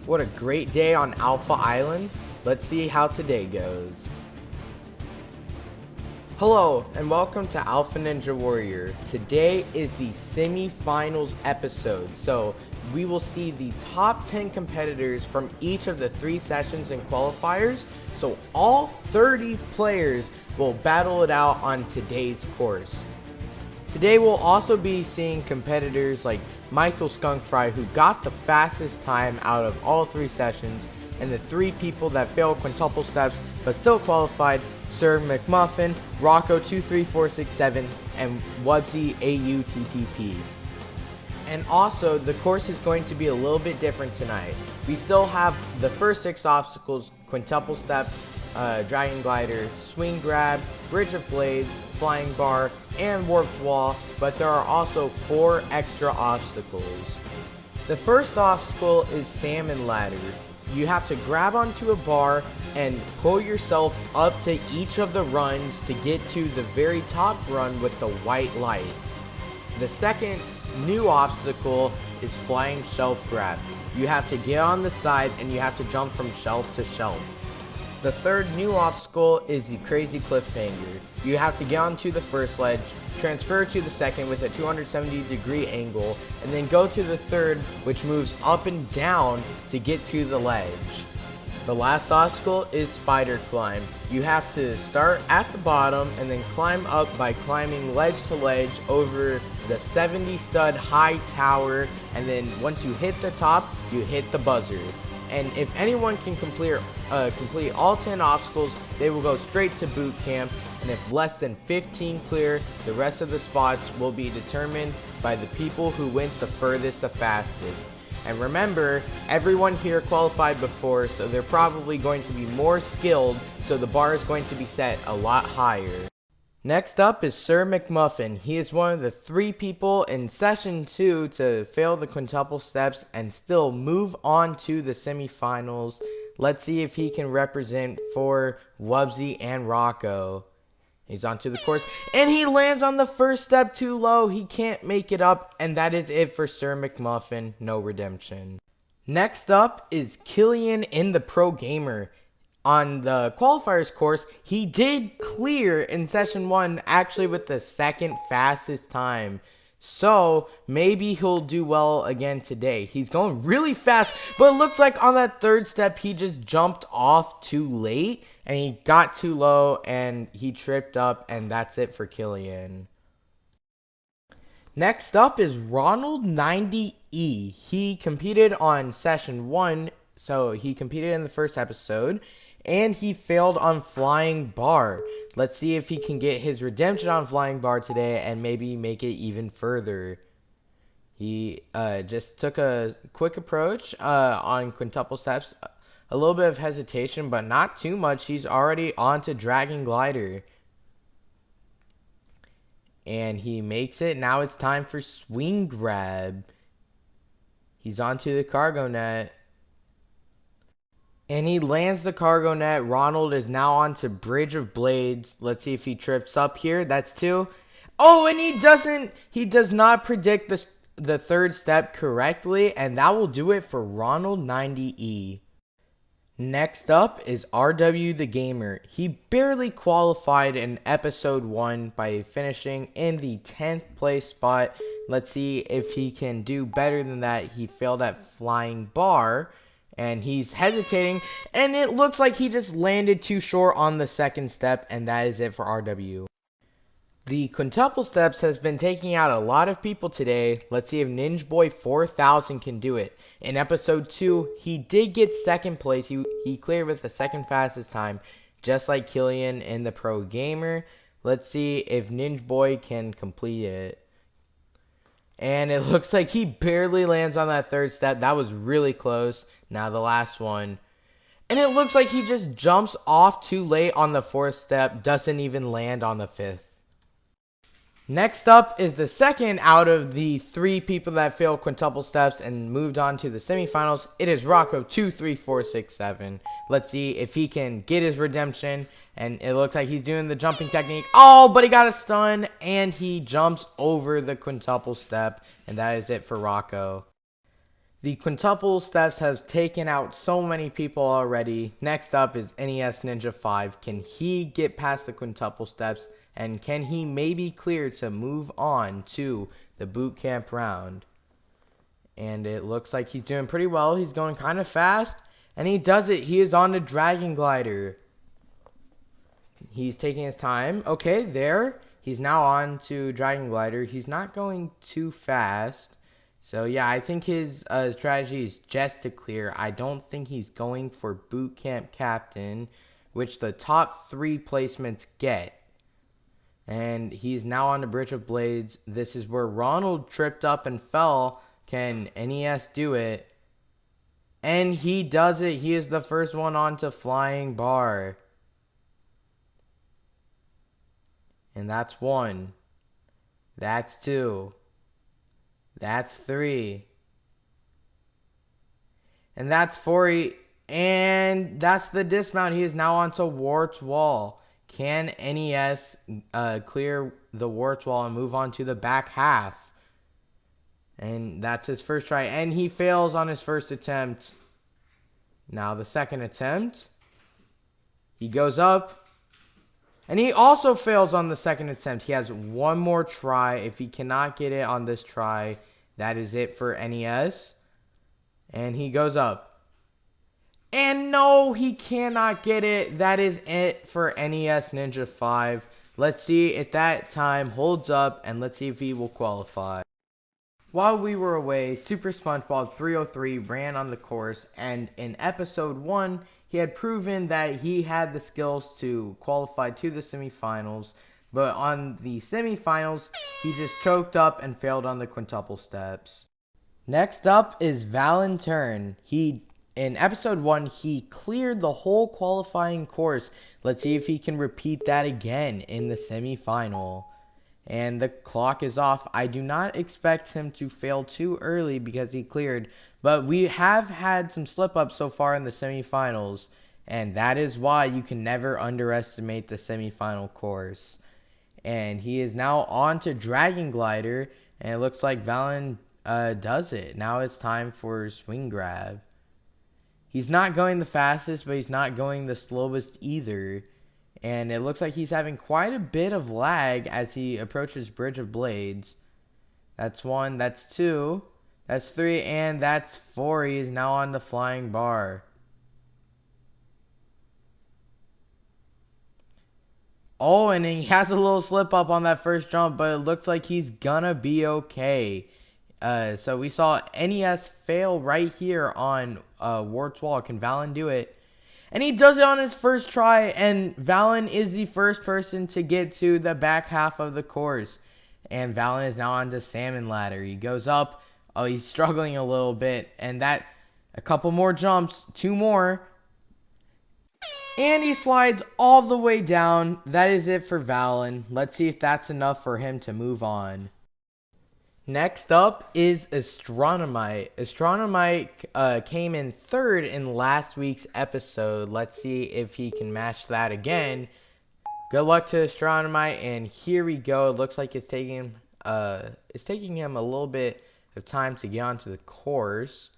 What a great day on Alpha Island. Let's see how today goes. Hello and welcome to Alpha Ninja Warrior. Today is the semifinals episode, so we will see the top 10 competitors from each of the 3 sessions and qualifiers. So all 30 players will battle it out on today's course. Today we'll also be seeing competitors like Michael Skunk Fry, who got the fastest time out of all 3 sessions, and the 3 people that failed quintuple steps but still qualified: Sir McMuffin, Rocco 23467, and Wubsy AUTTP. And also, the course is going to be a little bit different tonight. We still have the first 6 obstacles: quintuple step, dragon glider, swing grab, bridge of blades, flying bar, and warped wall, but there are also 4 extra obstacles. The first obstacle is salmon ladder. You have to grab onto a bar and pull yourself up to each of the runs to get to the very top run with the white lights. The second new obstacle is flying shelf grab. You have to get on the side and you have to jump from shelf to shelf. The third new obstacle is the crazy cliffhanger. You have to get onto the first ledge, transfer to the second with a 270-degree angle, and then go to the third, which moves up and down to get to the ledge. The last obstacle is spider climb. You have to start at the bottom and then climb up by climbing ledge to ledge over the 70 stud high tower, and then once you hit the top, you hit the buzzer. And if anyone can complete all 10 obstacles, they will go straight to boot camp. And if less than 15 clear, the rest of the spots will be determined by the people who went the furthest the fastest. And remember, everyone here qualified before, so they're probably going to be more skilled, so the bar is going to be set a lot higher. Next up is Sir McMuffin. He is one of the 3 people in session 2 to fail the quintuple steps and still move on to the semifinals. Let's see if he can represent for Wubsy and Rocco. He's onto the course, and he lands on the first step too low. He can't make it up, and that is it for Sir McMuffin. No redemption. Next up is Killian in the Pro Gamer. On the qualifiers course, he did clear in session 1, actually with the second fastest time. So maybe he'll do well again today. He's going really fast, but it looks like on that third step he just jumped off too late and he got too low and he tripped up, and that's it for Killian. Next up is Ronald 90E. He competed on session 1, so he competed in the first episode, and he failed on flying bar. Let's see if he can get his redemption on flying bar today and maybe make it even further. He just took a quick approach on quintuple steps. A little bit of hesitation, but not too much. He's already on to dragon glider. And he makes it. Now it's time for swing grab. He's onto the cargo net. And he lands the cargo net. Ronald is now on to bridge of blades. Let's see if he trips up here. That's 2. Oh, and he does not predict the third step correctly. And that will do it for Ronald 90E. Next up is RW the Gamer. He barely qualified in episode 1 by finishing in the 10th place spot. Let's see if he can do better than that. He failed at flying bar. And he's hesitating, and it looks like he just landed too short on the second step, and that is it for RW. The quintuple steps has been taking out a lot of people today. Let's see if Ninja Boy 4000 can do it. In episode 2, he did get second place. He cleared with the second fastest time, just like Killian in the Pro Gamer. Let's see if Ninja Boy can complete it. And it looks like he barely lands on that third step. That was really close. Now the last one. And it looks like he just jumps off too late on the 4th step. Doesn't even land on the 5th. Next up is the second out of the 3 people that failed quintuple steps and moved on to the semifinals. It is Rocco 23467. Let's see if he can get his redemption. And it looks like he's doing the jumping technique. Oh, but he got a stun and he jumps over the quintuple step. And that is it for Rocco. The quintuple steps have taken out so many people already. Next up is NES Ninja 5. Can he get past the quintuple steps? And can he maybe clear to move on to the boot camp round? And it looks like he's doing pretty well. He's going kind of fast. And he does it. He is on the Dragon Glider. He's taking his time. Okay, there. He's now on to Dragon Glider. He's not going too fast. So, yeah, I think his strategy is just to clear. I don't think he's going for Boot Camp Captain, which the top 3 placements get. And he's now on the Bridge of Blades. This is where Ronald tripped up and fell. Can NES do it? And he does it. He is the first one onto Flying Bar. And that's 1. That's 2. That's 3. And that's 4. And that's the dismount. He is now onto Wart's Wall. Can NES clear the Wart's Wall and move on to the back half? And that's his first try. And he fails on his first attempt. Now the second attempt. He goes up. And he also fails on the second attempt. He has one more try. If he cannot get it on this try, that is it for NES. And he goes up. And no, he cannot get it. That is it for NES Ninja 5. Let's see if that time holds up. And let's see if he will qualify. While we were away, Super SpongeBob 303 ran on the course, and in episode 1, he had proven that he had the skills to qualify to the semifinals, but on the semifinals, he just choked up and failed on the quintuple steps. Next up is Valentine. In episode 1, he cleared the whole qualifying course. Let's see if he can repeat that again in the semifinal. And the clock is off. I do not expect him to fail too early because he cleared. But we have had some slip-ups so far in the semifinals. And that is why you can never underestimate the semifinal course. And he is now on to Dragon Glider. And it looks like Valen does it. Now it's time for Swing Grab. He's not going the fastest, but he's not going the slowest either. And it looks like he's having quite a bit of lag as he approaches Bridge of Blades. That's 1, that's 2, that's 3, and that's 4. He is now on the Flying Bar. Oh, and he has a little slip up on that first jump, but it looks like he's gonna be okay. So we saw NES fail right here on Wart's Wall. Can Valen do it? And he does it on his first try, and Valen is the first person to get to the back half of the course. And Valen is now on to Salmon Ladder. He goes up. Oh, he's struggling a little bit. And a couple more jumps, 2 more. And he slides all the way down. That is it for Valen. Let's see if that's enough for him to move on. Next up is Astronomite. Astronomite came in 3rd in last week's episode. Let's see if he can match that again. Good luck to Astronomite, and here we go. It looks like it's taking him a little bit of time to get onto the course.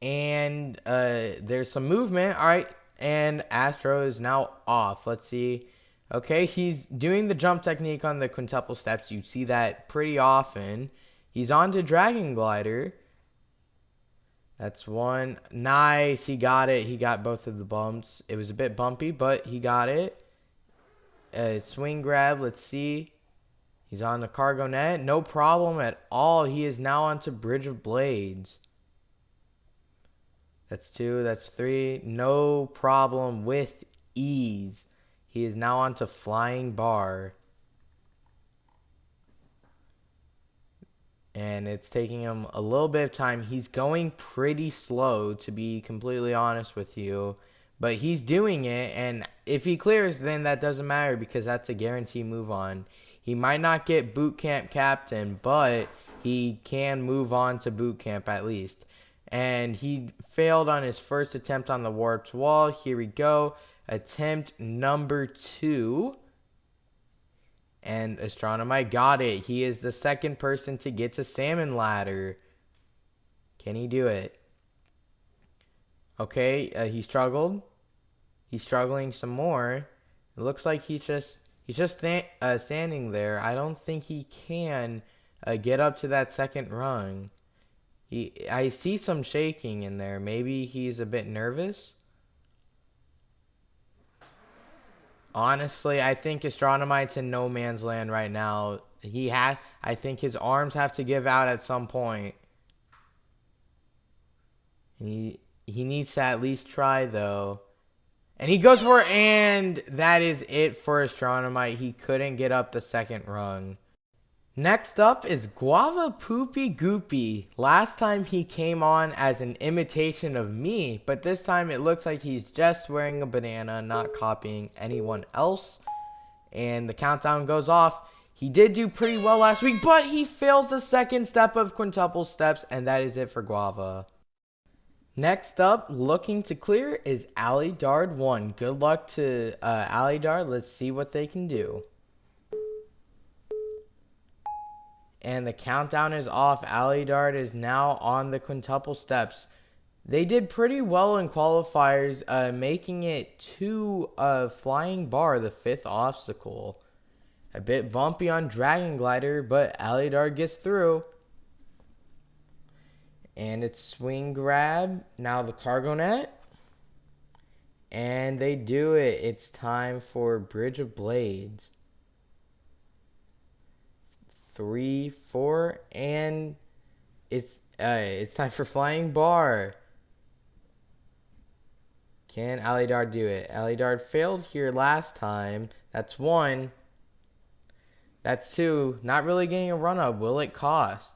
And there's some movement. All right, and Astro is now off. Let's see. Okay, he's doing the jump technique on the quintuple steps. You see that pretty often. He's on to Dragon Glider. That's 1. Nice. He got it. He got both of the bumps. It was a bit bumpy, but he got it. Swing grab. Let's see. He's on the cargo net. No problem at all. He is now on to Bridge of Blades. That's 2. That's 3. No problem with ease. He is now on to Flying Bar. And it's taking him a little bit of time. He's going pretty slow, to be completely honest with you. But he's doing it, and if he clears, then that doesn't matter because that's a guaranteed move on. He might not get Boot Camp Captain, but he can move on to Boot Camp at least. And he failed on his first attempt on the Warped Wall. Here we go. Attempt number 2. And Astronomite got it. He is the second person to get to Salmon Ladder. Can he do it? Okay, he struggled. He's struggling some more. It looks like he's just standing there. I don't think he can get up to that second rung. I see some shaking in there. Maybe he's a bit nervous. Honestly, I think Astronomite's in no man's land right now. I think his arms have to give out at some point. He needs to at least try though. And he goes for it, and that is it for Astronomite. He couldn't get up the second rung. Next up is Guava Poopy Goopy. Last time he came on as an imitation of me, but this time it looks like he's just wearing a banana, not copying anyone else. And the countdown goes off. He did do pretty well last week, but he fails the second step of quintuple steps, and that is it for Guava. Next up, looking to clear, is Ali Dard 1. Good luck to Ali Dard. Let's see what they can do. And the countdown is off. Ali Dard is now on the quintuple steps. They did pretty well in qualifiers, making it to Flying Bar, the 5th obstacle. A bit bumpy on Dragon Glider, but Ali Dard gets through. And it's swing grab. Now the cargo net. And they do it. It's time for Bridge of Blades. 3, 4, and it's time for Flying Bar. Can Ali Dard do it? Ali Dard failed here last time. That's 1. That's 2. Not really getting a run up. Will it cost?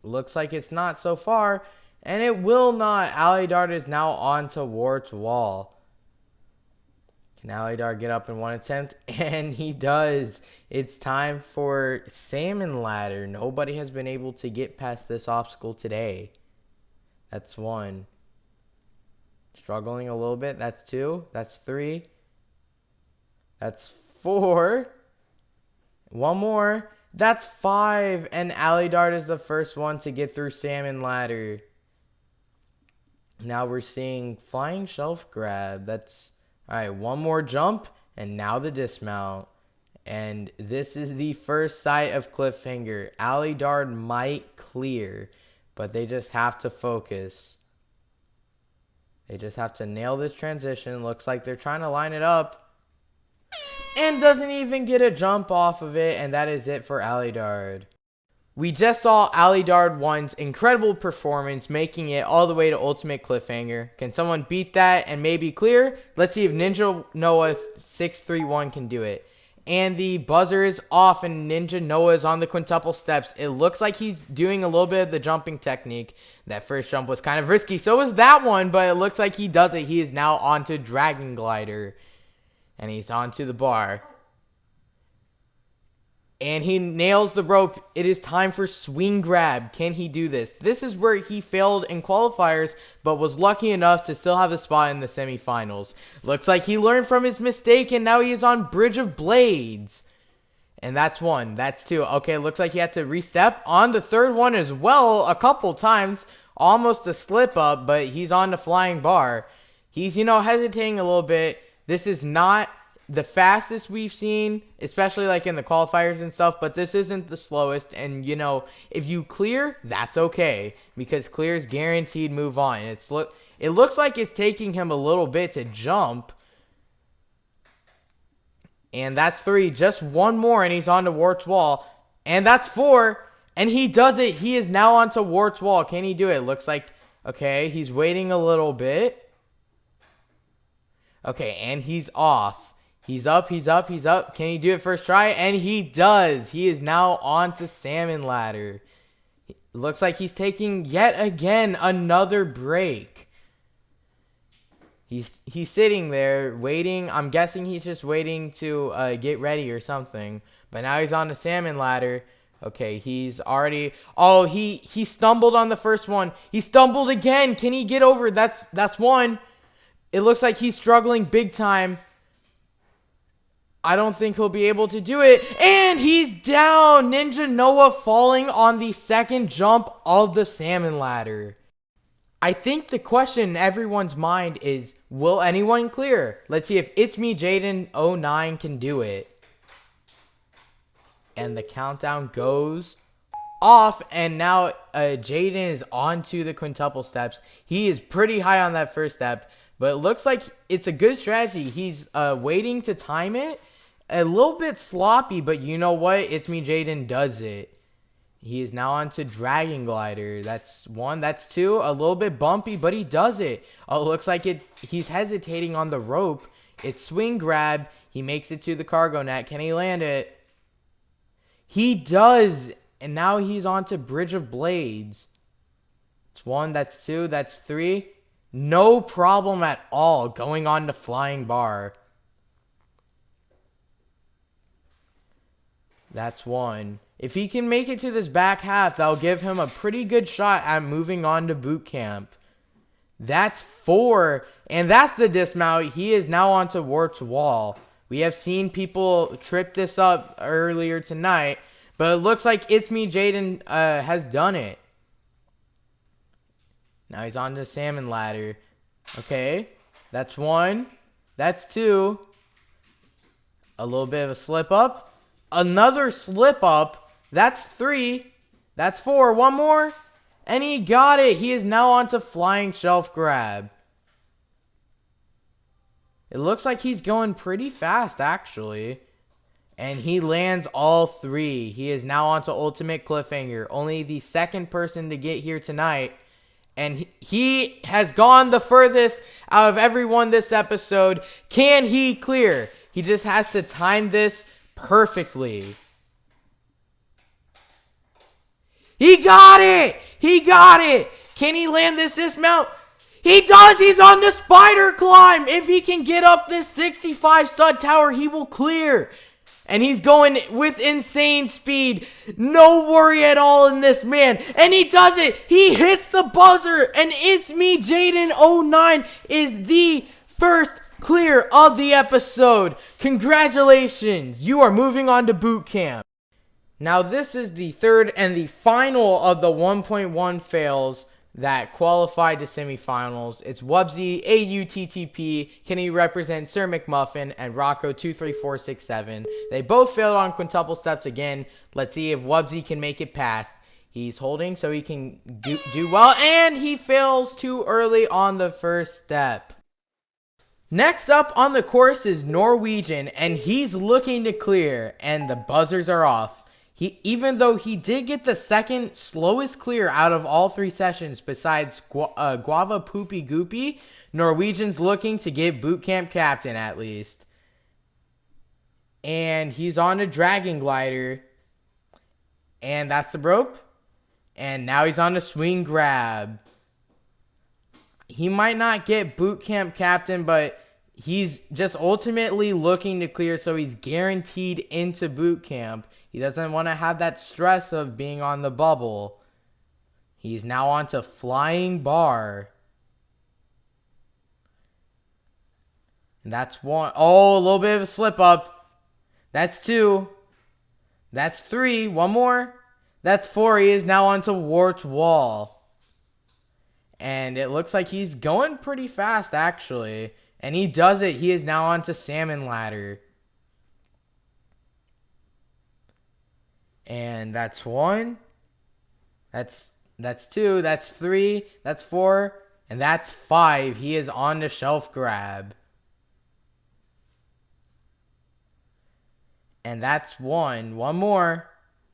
Looks like it's not so far, and it will not. Ali Dard is now on to Wart's Wall. Can Ali Dard get up in one attempt? And he does. It's time for Salmon Ladder. Nobody has been able to get past this obstacle today. That's 1. Struggling a little bit. That's 2. That's 3. That's 4. One more. That's 5. And Ali Dard is the first one to get through Salmon Ladder. Now we're seeing Flying Shelf Grab. That's... Alright, one more jump, and now the dismount. And this is the first sight of Cliffhanger. Ali Dard might clear, but they just have to focus. They just have to nail this transition. Looks like they're trying to line it up. And doesn't even get a jump off of it, and that is it for Ali Dard. We just saw Ali Dard 1's incredible performance, making it all the way to Ultimate Cliffhanger. Can someone beat that and maybe clear? Let's see if Ninja Noah 631 can do it. And the buzzer is off, and Ninja Noah is on the quintuple steps. It looks like he's doing a little bit of the jumping technique. That first jump was kind of risky. So was that one, but it looks like he does it. He is now onto Dragon Glider. And he's onto the bar. And he nails the rope. It is time for Swing Grab. Can he do this? This is where he failed in qualifiers, but was lucky enough to still have a spot in the semifinals. Looks like he learned from his mistake, and now he is on Bridge of Blades. And that's 1. That's 2. Okay, looks like he had to re-step on the third one as well a couple times. Almost a slip up, but he's on the Flying Bar. He's, hesitating a little bit. This is not the fastest we've seen, especially like in the qualifiers and stuff, but this isn't the slowest. And if you clear, that's okay, because clear is guaranteed move on. It looks like it's taking him a little bit to jump, and that's 3. Just one more and he's on to Wart's Wall, and that's 4, and he does it. He is now onto Wart's Wall. Can he do it? Looks like, okay, he's waiting a little bit. Okay, and he's off. He's up, he's up, he's up. Can he do it first try? And he does. He is now on to Salmon Ladder. Looks like he's taking yet again another break. He's sitting there waiting. I'm guessing he's just waiting to get ready or something. But now he's on the Salmon Ladder. Okay, he's already... Oh, he stumbled on the first one. He stumbled again. Can he get over? That's 1. It looks like he's struggling big time. I don't think he'll be able to do it. And he's down. Ninja Noah falling on the second jump of the Salmon Ladder. I think the question in everyone's mind is, will anyone clear? Let's see if It's Me Jaden 09 can do it. And the countdown goes off, and now Jaden is onto the quintuple steps. He is pretty high on that first step, but it looks like it's a good strategy. He's waiting to time it. A little bit sloppy, but you know what? It's Me Jaden does it. He is now on to Dragon Glider. That's one. That's two. A little bit bumpy, but he does it. Oh, it looks like he's hesitating on the rope. It's swing grab. He makes it to the cargo net. Can he land it? He does. And now he's on to Bridge of Blades. That's one. That's two. That's three. No problem at all going on to Flying Bar. That's one. If he can make it to this back half, that'll give him a pretty good shot at moving on to boot camp. That's four. And that's the dismount. He is now on to Warped Wall. We have seen people trip this up earlier tonight, but it looks like It's Me Jaden has done it. Now he's on to Salmon Ladder. Okay. That's one. That's two. A little bit of a slip up. Another slip up. That's three. That's four. One more. And he got it. He is now on to Flying Shelf Grab. It looks like he's going pretty fast, actually. And he lands all three. He is now on to Ultimate Cliffhanger. Only the second person to get here tonight. And he has gone the furthest out of everyone this episode. Can he clear? He just has to time this perfectly. He got it! He got it! Can he land this dismount? He does! He's on the spider climb! If he can get up this 65 stud tower, he will clear. And he's going with insane speed. No worry at all in this, man. And he does it! He hits the buzzer! And It's Me Jaden 09 is the first clear of the episode. Congratulations! You are moving on to boot camp. Now this is the third and the final of the 1.1 fails that qualified to semifinals. It's Wubsy, AUTTP, can he represent Sir McMuffin, and Rocco23467. They both failed on quintuple steps again. Let's see if Wubsy can make it past. He's holding so he can do well, and he fails too early on the first step. Next up on the course is Norwegian, and he's looking to clear, and the buzzers are off. Even though he did get the second slowest clear out of all three sessions besides Guava Poopy Goopy, Norwegian's looking to get boot camp captain at least. And he's on a Dragon Glider. And that's the rope. And now he's on a swing grab. He might not get boot camp captain, but he's just ultimately looking to clear, so he's guaranteed into boot camp. He doesn't want to have that stress of being on the bubble. He's now on to Flying Bar. And that's one. Oh, a little bit of a slip up. That's two. That's three. One more. That's four. He is now on to Warped Wall. And it looks like he's going pretty fast, actually. And he does it. He is now on to Salmon Ladder. And that's one. That's two. That's three. That's four. And that's five. He is on to Shelf Grab. And that's one. One more.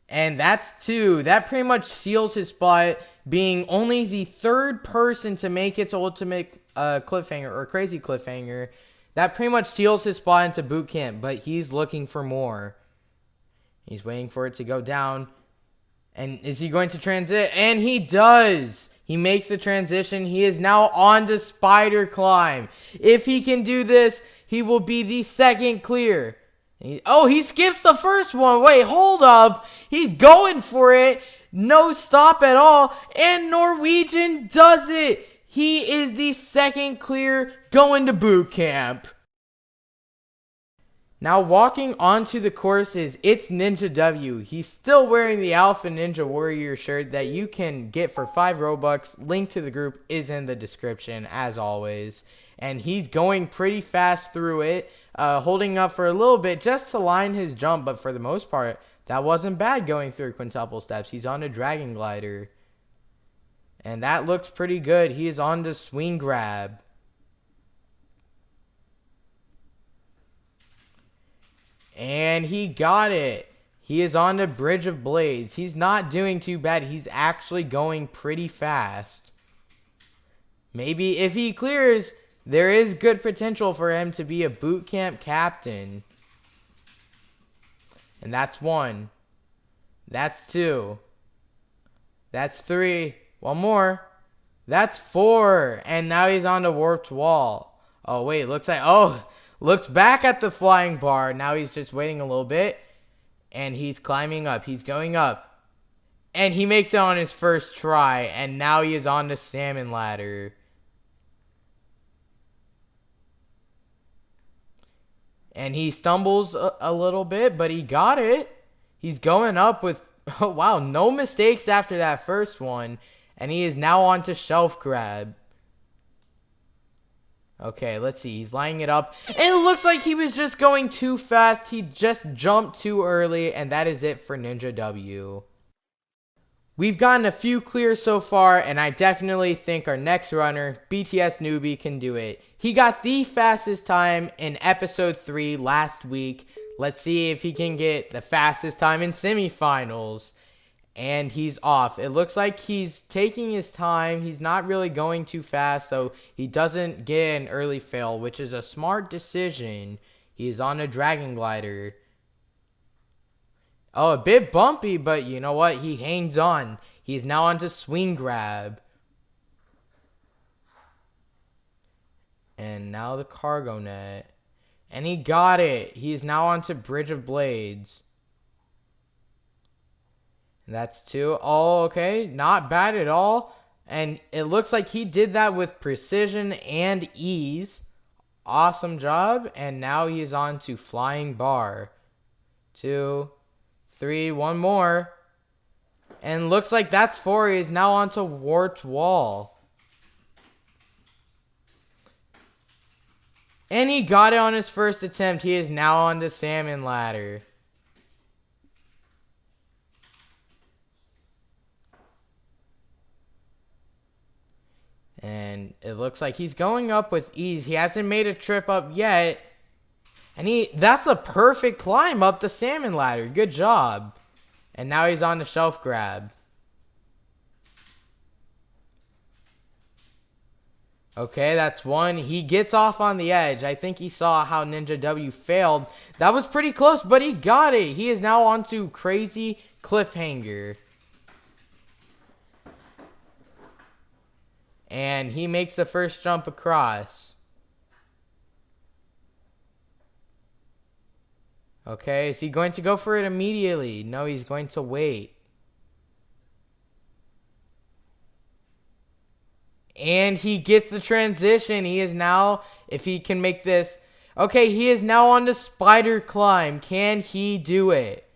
And that's two. That pretty much seals his spot, being only the third person to make its ultimate cliffhanger or crazy cliffhanger. That pretty much seals his spot into boot camp, but he's looking for more. He's waiting for it to go down. And is he going to transit? And he does. He makes the transition. He is now on to Spider Climb. If he can do this, he will be the second clear. He skips the first one. Wait, hold up. He's going for it. No stop at all. And Norwegian does it. He is the second clear going to boot camp. Now walking onto the courses, it's Ninja W. He's still wearing the Alpha Ninja Warrior shirt that you can get for 5 Robux. Link to the group is in the description as always. And he's going pretty fast through it, holding up for a little bit just to line his jump. But for the most part, that wasn't bad going through quintuple steps. He's on a dragon glider. And that looks pretty good. He is on the swing grab. And he got it. He is on the Bridge of Blades. He's not doing too bad. He's actually going pretty fast. Maybe if he clears, there is good potential for him to be a boot camp captain. And that's 1. That's 2. That's 3. One more. That's 4. And now he's on the warped wall. Oh, wait. Looks back at the flying bar. Now he's just waiting a little bit. And he's climbing up. He's going up. And he makes it on his first try. And now he is on the salmon ladder. And he stumbles a little bit, but he got it. He's going up with, oh, wow, no mistakes after that first one. And he is now on to shelf grab. Okay, let's see. He's lining it up. And it looks like he was just going too fast. He just jumped too early. And that is it for Ninja W. We've gotten a few clears so far. And I definitely think our next runner, BTS Newbie, can do it. He got the fastest time in episode 3 last week. Let's see if he can get the fastest time in semifinals. And he's off. It looks like he's taking his time. He's not really going too fast, so he doesn't get an early fail, which is a smart decision. He's on a dragon glider. Oh, a bit bumpy, but you know what? He hangs on. He's now on to swing grab. And now the cargo net. And he got it. He is now on to Bridge of Blades. That's 2. Oh, okay. Not bad at all. And it looks like he did that with precision and ease. Awesome job. And now he's on to flying bar. 2, 3, one more. And looks like that's 4. He's now on to warped wall. And he got it on his first attempt. He is now on the salmon ladder. And it looks like he's going up with ease. He hasn't made a trip up yet. And that's a perfect climb up the salmon ladder. Good job. And now he's on the shelf grab. Okay, that's 1. He gets off on the edge. I think he saw how Ninja W failed. That was pretty close, but he got it. He is now on to crazy cliffhanger. And he makes the first jump across. Okay, is he going to go for it immediately? No, he's going to wait. And he gets the transition. He is now, if he can make this. Okay, he is now on the spider climb. Can he do it?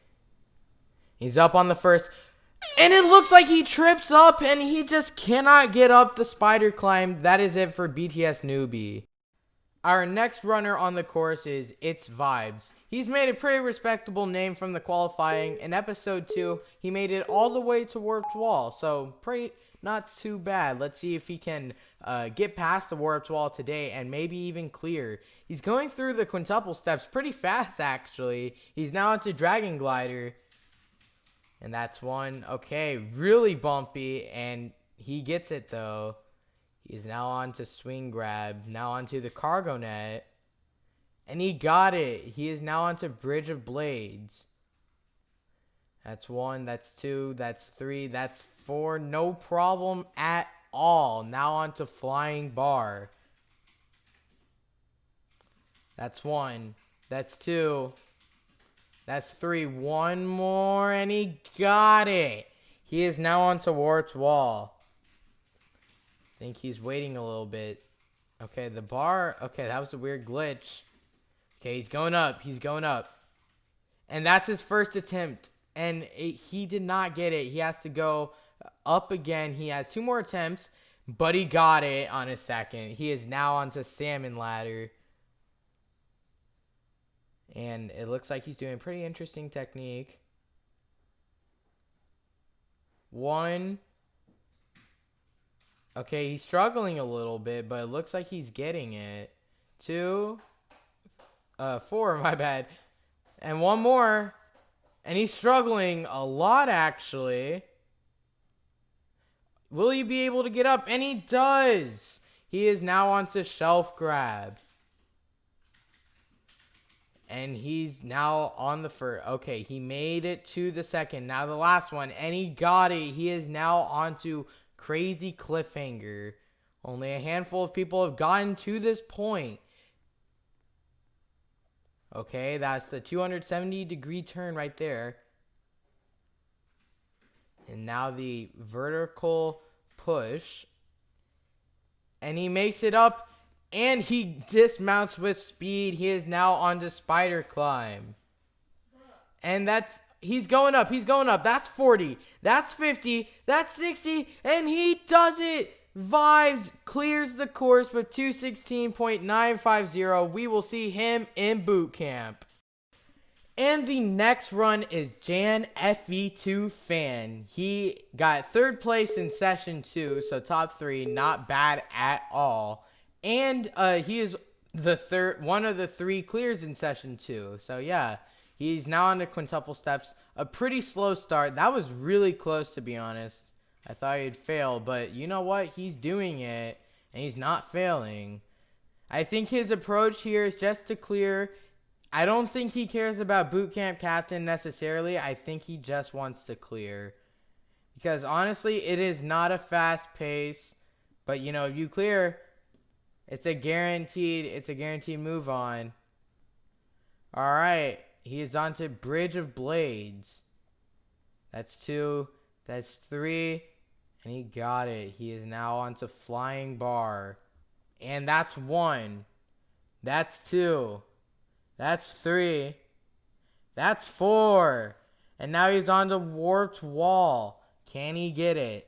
He's up on the first. And it looks like he trips up and he just cannot get up the spider climb. That is it for BTS Newbie. Our next runner on the course is It's Vibes. He's made a pretty respectable name from the qualifying. In episode 2, he made it all the way to Warped Wall. So, not too bad. Let's see if he can get past the Warped Wall today and maybe even clear. He's going through the quintuple steps pretty fast, actually. He's now into Dragon Glider. And that's 1. Okay, really bumpy. And he gets it, though. He's now on to swing grab. Now onto the cargo net. And he got it. He is now onto Bridge of Blades. That's 1. That's 2. That's 3. That's 4. No problem at all. Now onto Flying Bar. That's 1. That's 2. That's 3. One more. And he got it. He is now onto Warped Wall. I think he's waiting a little bit. Okay, the bar. Okay, that was a weird glitch. Okay, he's going up. He's going up. And that's his first attempt. And he did not get it. He has to go up again. He has 2 more attempts, but he got it on his second. He is now onto salmon ladder. And it looks like he's doing a pretty interesting technique. 1. Okay, he's struggling a little bit, but it looks like he's getting it. 2. 4, my bad. And 1 more. And he's struggling a lot, actually. Will he be able to get up? And he does. He is now onto shelf grab. And he's now on the first. Okay, he made it to the second. Now the last one. And he got it. He is now onto crazy cliffhanger. Only a handful of people have gotten to this point. Okay, that's the 270-degree turn right there. And now the vertical push. And he makes it up. And he dismounts with speed. He is now on to spider climb. And he's going up. He's going up. That's 40. That's 50. That's 60. And he does it. Vibes clears the course with 216.950. We will see him in boot camp. And the next run is Jan FE2 Fan. He got 3rd place in session 2, so top 3, not bad at all. And he is one of the 3 clears in session 2. So yeah, he's now on the quintuple steps. A pretty slow start. That was really close, to be honest. I thought he'd fail, but you know what? He's doing it, and he's not failing. I think his approach here is just to clear. I don't think he cares about boot camp captain necessarily. I think he just wants to clear. Because honestly, it is not a fast pace. But you know, if you clear, it's a guaranteed move on. Alright. He is on to Bridge of Blades. That's 2. That's 3. And he got it. He is now on to Flying Bar. And that's 1. That's 2. That's 3. That's 4. And now he's on to Warped Wall. Can he get it?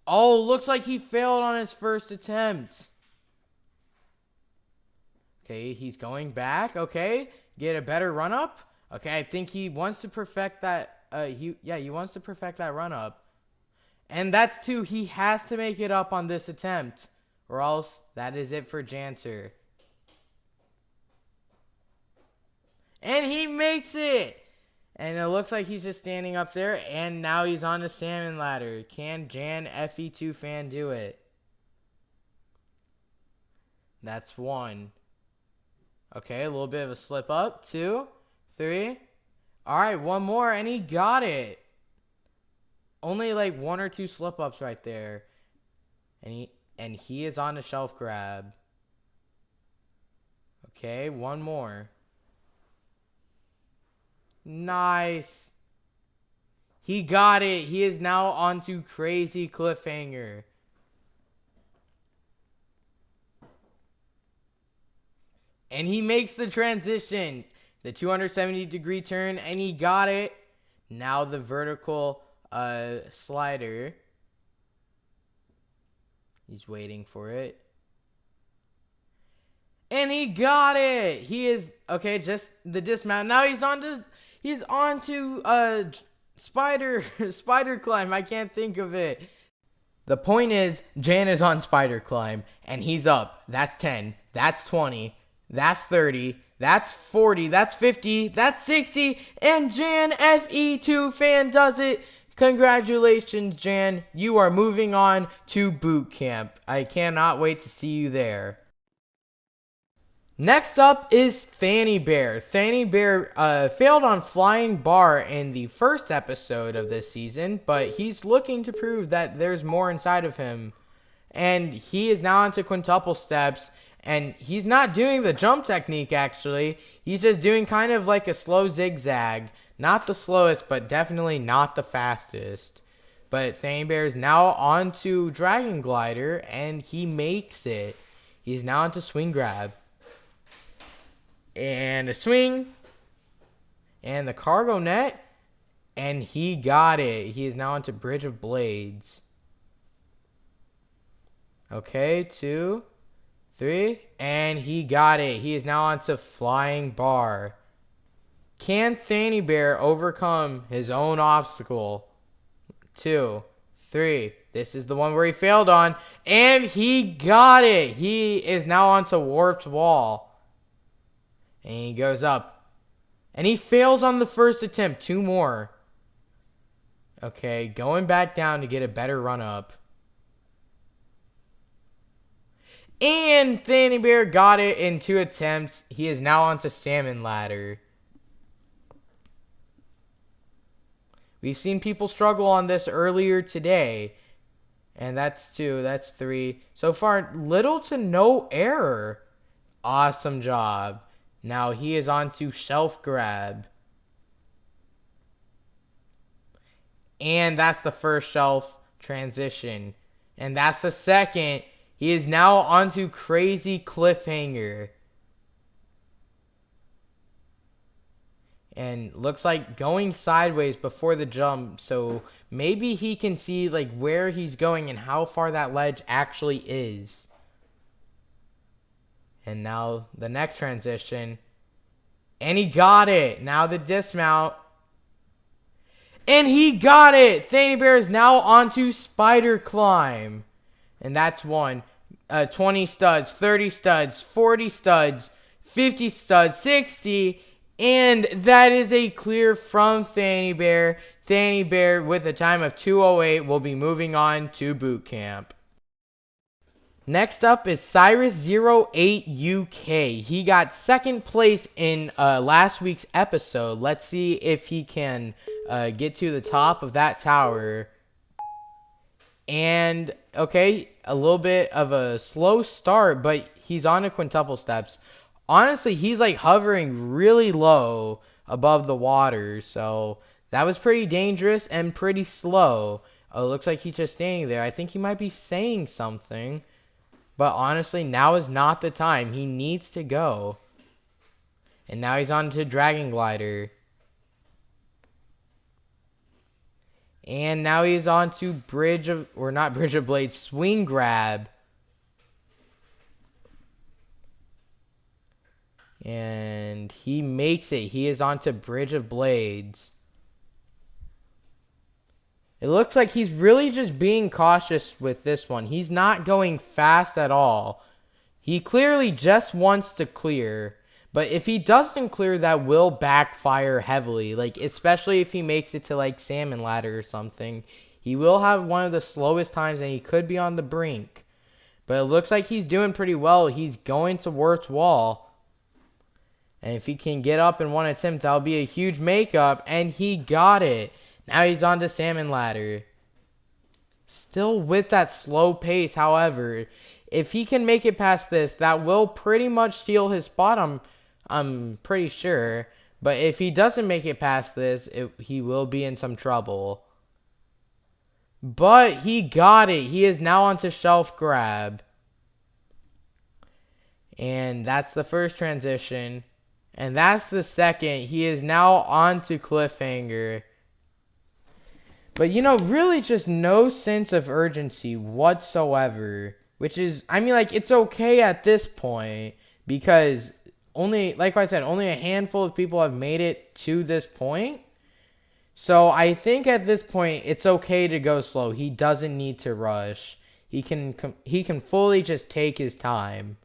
Oh, looks like he failed on his first attempt. Okay, he's going back. Okay, get a better run up. Okay, I think he wants to perfect that. He wants to perfect that run up. And that's 2. He has to make it up on this attempt, or else that is it for Janter. And he makes it. And it looks like he's just standing up there. And now he's on the salmon ladder. Can Jan FE2 Fan do it? That's 1. Okay, a little bit of a slip up. 2, 3. All right, 1 more. And he got it. Only like 1 or 2 slip ups right there. And he is on the shelf grab. Okay, 1 more. Nice. He got it. He is now on to crazy cliffhanger. And he makes the transition. The 270-degree turn. And he got it. Now the vertical slider. He's waiting for it. And he got it. He is okay. Just the dismount. Now he's on to spider climb. I can't think of it. The point is, Jan is on spider climb, and he's up. That's 10. That's 20. That's 30. That's 40. That's 50. That's 60. And Jan FE2 Fan does it. Congratulations, Jan. You are moving on to boot camp. I cannot wait to see you there. Next up is Fanny Bear. Fanny Bear failed on Flying Bar in the first episode of this season, but he's looking to prove that there's more inside of him. And he is now onto quintuple steps, and he's not doing the jump technique, actually. He's just doing kind of like a slow zigzag. Not the slowest, but definitely not the fastest. But Fanny Bear is now onto Dragon Glider, and he makes it. He's now onto Swing Grab. And a swing. And the cargo net. And he got it. He is now onto Bridge of Blades. Okay, 2, 3. And he got it. He is now onto Flying Bar. Can Fanny Bear overcome his own obstacle? 2, 3. This is the one where he failed on. And he got it. He is now onto Warped Wall. And he goes up. And he fails on the first attempt. 2 more. Okay, going back down to get a better run up. And Fanny Bear got it in 2 attempts. He is now onto Salmon Ladder. We've seen people struggle on this earlier today. And that's 2. That's 3. So far, little to no error. Awesome job. Now he is on to Shelf Grab. And that's the first shelf transition. And that's the second. He is now onto Crazy Cliffhanger. And looks like going sideways before the jump. So maybe he can see like where he's going and how far that ledge actually is. And now the next transition. And he got it. Now the dismount. And he got it. Fanny Bear is now onto Spider Climb. And that's 1. 20 studs, 30 studs, 40 studs, 50 studs, 60. And that is a clear from Fanny Bear. Fanny Bear with a time of 2:08 will be moving on to boot camp. Next up is Cyrus08 UK. He got second place in last week's episode. Let's see if he can get to the top of that tower. And, okay, a little bit of a slow start, but he's on to quintuple steps. Honestly, he's like hovering really low above the water. So that was pretty dangerous and pretty slow. Oh, it looks like he's just standing there. I think he might be saying something. But honestly, now is not the time. He needs to go. And now he's on to Dragon Glider. And now he's on to Bridge of, or not Bridge of Blades, Swing Grab. And he makes it. He is on to Bridge of Blades. It looks like he's really just being cautious with this one. He's not going fast at all. He clearly just wants to clear. But if he doesn't clear, that will backfire heavily. Like, especially if he makes it to, like, Salmon Ladder or something. He will have one of the slowest times, and he could be on the brink. But it looks like he's doing pretty well. He's going to Warped Wall. And if he can get up in 1 attempt, that'll be a huge makeup. And he got it. Now he's on to Salmon Ladder. Still with that slow pace, however. If he can make it past this, that will pretty much steal his spot, I'm pretty sure. But if he doesn't make it past this, he will be in some trouble. But he got it. He is now onto Shelf Grab. And that's the first transition. And that's the second. He is now onto Cliffhanger. But, you know, really just no sense of urgency whatsoever. Which is, I mean, like, it's okay at this point. Because only, like I said, only a handful of people have made it to this point. So I think at this point, it's okay to go slow. He doesn't need to rush. He can fully just take his time.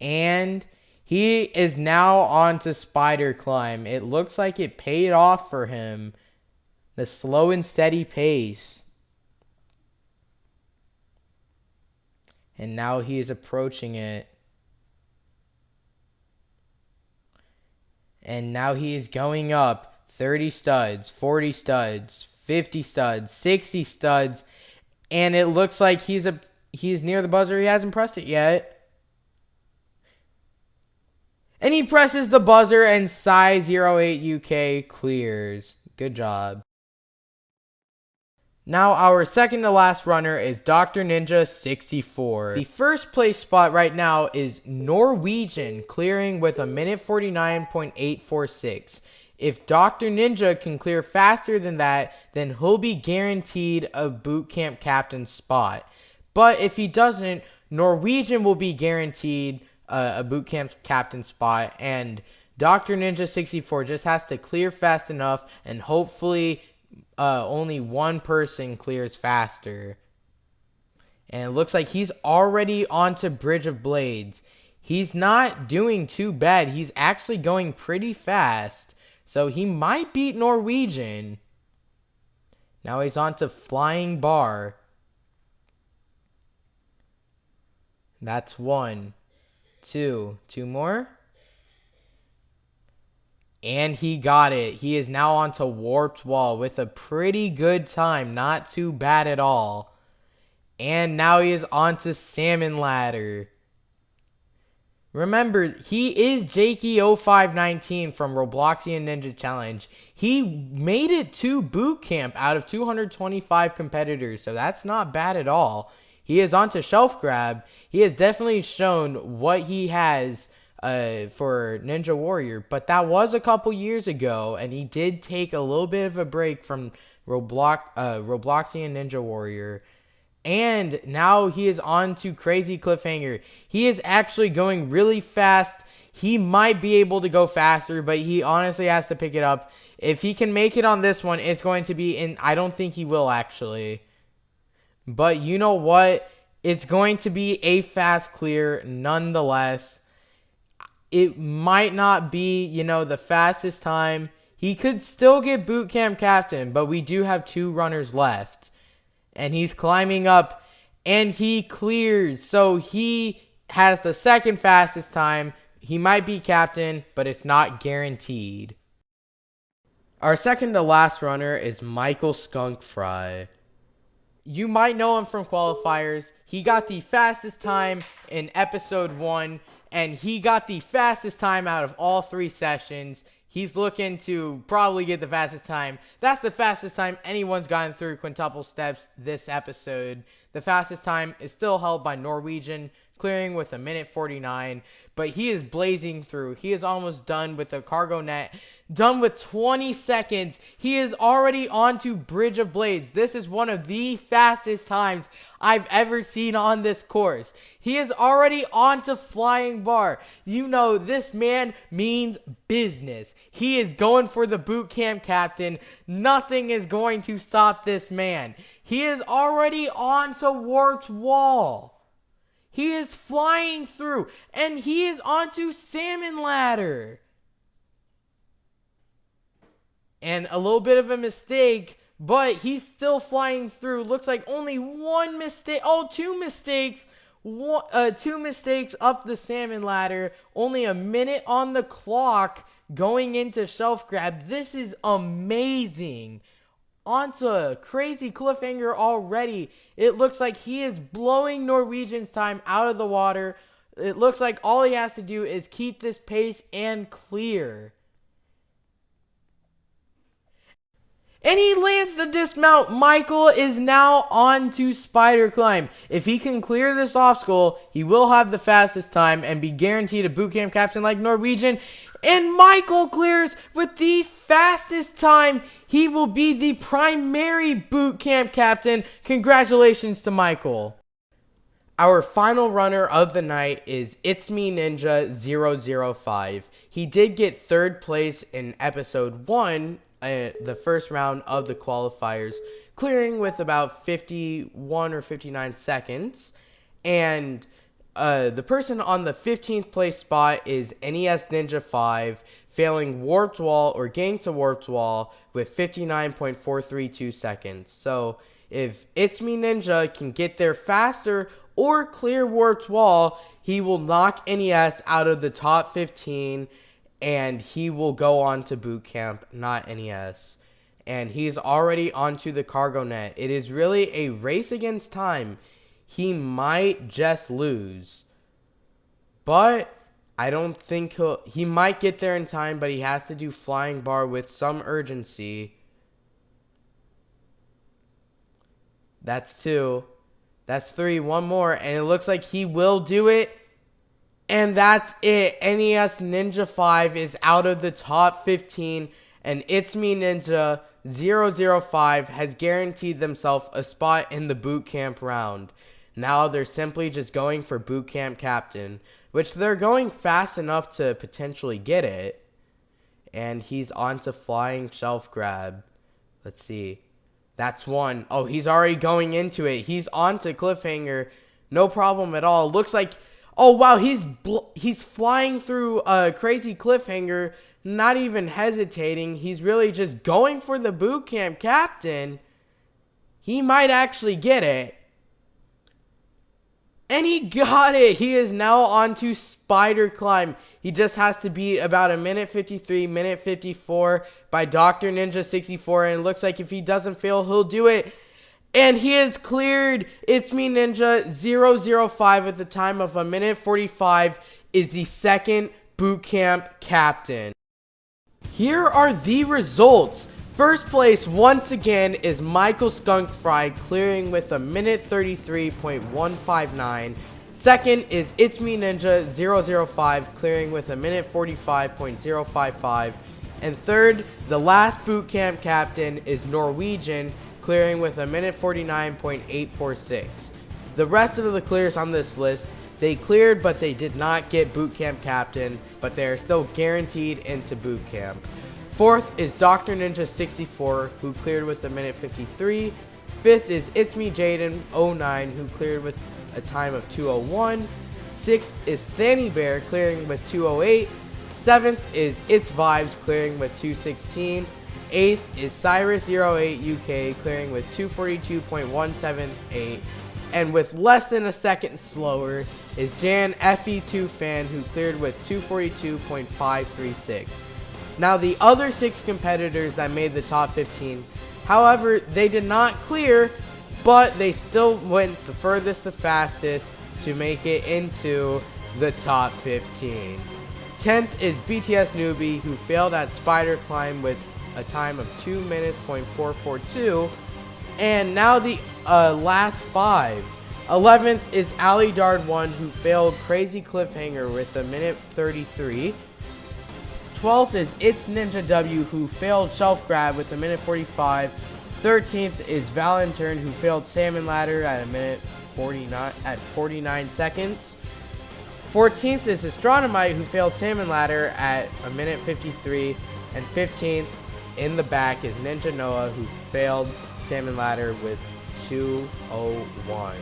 And he is now on to Spider Climb. It looks like it paid off for him. The slow and steady pace. And now he is approaching it. And now he is going up 30 studs, 40 studs, 50 studs, 60 studs. And it looks like he's near the buzzer. He hasn't pressed it yet. And he presses the buzzer and Size08 UK clears. Good job. Now our second to last runner is Dr. Ninja 64. The first place spot right now is Norwegian, clearing with a minute 49.846. If Dr. Ninja can clear faster than that, then he'll be guaranteed a boot camp captain spot. But if he doesn't, Norwegian will be guaranteed a boot camp captain spot, and Dr. Ninja 64 just has to clear fast enough, and hopefully only one person clears faster. And it looks like he's already onto Bridge of Blades. He's not doing too bad. He's actually going pretty fast. So he might beat Norwegian. Now he's on to Flying Bar. That's one. Two. Two more. And he got it. He is now on to Warped Wall with a pretty good time. Not too bad at all. And now he is on to Salmon Ladder. Remember, he is Jakey0519 from Robloxian Ninja Challenge. He made it to boot camp out of 225 competitors, so that's not bad at all. He is on to Shelf Grab. He has definitely shown what he has for Ninja Warrior, but that was a couple years ago, and he did take a little bit of a break from Robloxian Ninja Warrior. And now he is on to Crazy Cliffhanger. He is actually going really fast. He might be able to go faster, but he honestly has to pick it up. If he can make it on this one, it's going to be in... I don't think he will, actually. But you know what? It's going to be a fast clear nonetheless. It might not be, the fastest time. He could still get boot camp captain, but we do have 2 runners left. And he's climbing up, and he clears. So he has the second fastest time. He might be captain, but it's not guaranteed. Our second to last runner is Michael Skunk Fry. You might know him from qualifiers. He got the fastest time in episode 1, and he got the fastest time out of all 3 sessions. He's looking to probably get the fastest time. That's the fastest time anyone's gotten through quintuple steps this episode. The fastest time is still held by Norwegian, clearing with a minute 49. But he is blazing through. He is almost done with the cargo net. Done with 20 seconds. He is already on to Bridge of Blades. This is one of the fastest times I've ever seen on this course. He is already on to Flying Bar. This man means business. He is going for the boot camp captain. Nothing is going to stop this man. He is already on to Warped Wall. He is flying through, and he is onto Salmon Ladder. And a little bit of a mistake, but he's still flying through. Looks like only one mistake. Oh, 2 mistakes. 2 mistakes up the Salmon Ladder. Only a minute on the clock going into Shelf Grab. This is amazing. Onto Crazy Cliffhanger already. It looks like he is blowing Norwegian's time out of the water. It looks like all he has to do is keep this pace and clear. And he lands the dismount. Michael is now on to Spider Climb. If he can clear this obstacle, he will have the fastest time and be guaranteed a bootcamp captain like Norwegian. And Michael clears with the fastest time. He will be the primary bootcamp captain. Congratulations to Michael. Our final runner of the night is It's Me Ninja 005. He did get 3rd place in episode 1, the first round of the qualifiers, clearing with about 51 or 59 seconds. And the person on the 15th place spot is NES Ninja 5, failing Warped Wall or getting to Warped Wall with 59.432 seconds. So if It's Me Ninja can get there faster or clear Warped Wall, he will knock NES out of the top 15, and he will go on to boot camp, not NES. And he's already onto the cargo net. It is really a race against time. He might just lose, but I don't think he might get there in time, but he has to do Flying Bar with some urgency. That's 2. That's 3. One more. And it looks like he will do it. And that's it. NES Ninja 5 is out of the top 15. And It's Me Ninja 005 has guaranteed themselves a spot in the boot camp round. Now they're simply just going for boot camp captain, which they're going fast enough to potentially get it. And he's on to flying shelf grab. Let's see. That's 1. Oh, he's already going into it. He's on to cliffhanger. No problem at all. Looks like, oh wow, he's flying through a crazy cliffhanger, not even hesitating. He's really just going for the boot camp captain. He might actually get it. And he got it. He is now on to Spider Climb. He just has to beat about a minute 53, minute 54 by Dr. Ninja 64. And it looks like if he doesn't fail, he'll do it. And he is cleared. It's Me Ninja 005 at the time of a minute 45 is the second boot camp captain. Here are the results. First place, once again, is Michael Skunk Fry, clearing with a minute 33.159. Second is It's Me Ninja 005, clearing with a minute 45.055. And third, the last boot camp captain is Norwegian, clearing with a minute 49.846. The rest of the clears on this list, they cleared, but they did not get boot camp captain, but they are still guaranteed into boot camp. Fourth is Dr. Ninja 64, who cleared with a minute 53. Fifth is It's Me Jaden 09, who cleared with a time of 2:01. Sixth is Thanny Bear, clearing with 2:08. Seventh is It's Vibes, clearing with 2:16. Eighth is Cyrus08 UK, clearing with 2:42.178. And with less than a second slower is Jan FE2 Fan, who cleared with 2:42.536. Now the other 6 competitors that made the top 15, however, they did not clear, but they still went the furthest, the fastest to make it into the top 15. 10th is BTS Newbie, who failed at Spider Climb with a time of 2 minutes .442. And now the last 5. 11th is Ali Dard 1, who failed Crazy Cliffhanger with a minute 33. 12th is It's Ninja W, who failed Shelf Grab with a minute 45. 13th is Valentine, who failed Salmon Ladder at a minute 49 seconds. 14th is Astronomite, who failed Salmon Ladder at a minute 53. And 15th in the back is Ninja Noah, who failed Salmon Ladder with 2:01.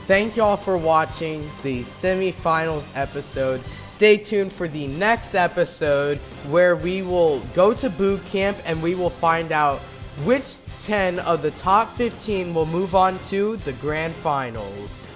Thank y'all for watching the semifinals episode. Stay tuned for the next episode where we will go to boot camp and we will find out which 10 of the top 15 will move on to the grand finals.